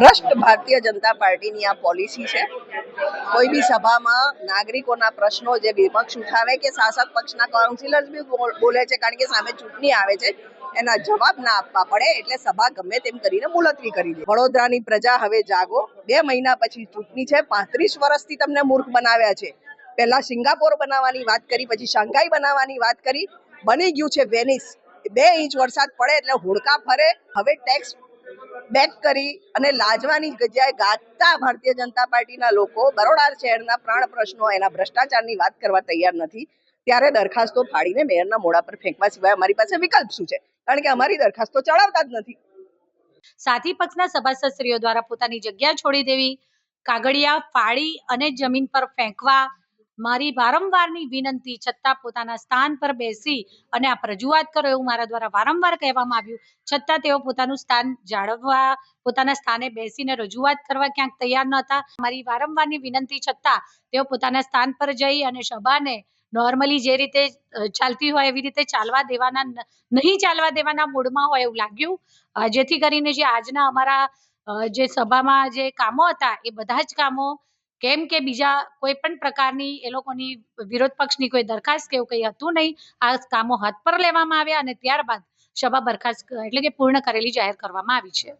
ભ્રષ્ટ ભારતીય જનતા પાર્ટીની આ પોલિસી છે। કોઈ બી સભામાં નાગરિકોના પ્રશ્નો જે વિપક્ષ ઉઠાવે કે શાસક પક્ષના કાઉન્સિલર્સ બી બોલે છે, કારણ કે સામે ચૂંટણી આવે છે, એના જવાબ ના આપવા પડે એટલે સભા ગમે તેમ કરીને મુલતવી કરી દે। વડોદરાની પ્રજા હવે જાગો। 2 મહિના પછી ચૂંટણી છે। 35 વર્ષથી તમને મૂર્ખ બનાવ્યા છે। પહેલા સિંગાપોર બનાવવાની વાત કરી, પછી શાંઘાઈ બનાવવાની વાત કરી, બની ગયું છે વેનિસ। 2 ઇંચ વરસાદ પડે એટલે હોડકા ફરે। હવે ટેક્સ બેક કરી અને લાજવાની જગ્યાએ ગાતા ભારતીય જનતા પાર્ટીના લોકો બરોડા શહેરના પ્રાણ પ્રશ્નો, એના ભ્રષ્ટાચારની વાત કરવા તૈયાર નથી। ત્યારે દરખાસ્તો ફાડીને મેયરના મોઢા પર ફેંકવા સિવાય અમારી પાસે વિકલ્પ શું છે? કારણ કે અમારી દરખાસ્તો ચડાવતા જ નથી। સાથી પક્ષના સભાસદશ્રીઓ દ્વારા પોતાની જગ્યા છોડી દેવી, કાગળિયા ફાડી અને જમીન પર ફેંકવા, મારી વારંવારની વિનંતી છતાં પોતાના સ્થાન પર બેસી અને આપ રજૂઆત કરો એવું મારા દ્વારા વારંવાર કહેવામાં આવ્યું, છતાં તેઓ પોતાનું સ્થાન જાળવવા, પોતાના સ્થાને બેસીને રજૂઆત કરવા ક્યાંક તૈયાર નહોતા। મારી વારંવારની વિનંતી છતાં તેઓ પોતાના સ્થાન પર જઈ અને સભાને નોર્મલી જે રીતે ચાલતી હોય એવી રીતે નહીં ચાલવા દેવાના મૂડમાં હોય એવું લાગ્યું, જેથી કરીને જે આજના અમારા જે સભામાં જે કામો હતા એ બધા જ કામો, કેમ કે બીજા કોઈ પણ પ્રકારની એ લોકોની વિરોધ પક્ષની કોઈ દરખાસ્ત કે એવું કંઈ હતું નહીં, આ કામો હાથ પર લેવામાં આવ્યા અને ત્યારબાદ સભા બરખાસ્ત એટલે કે પૂર્ણ કરેલી જાહેર કરવામાં આવી છે।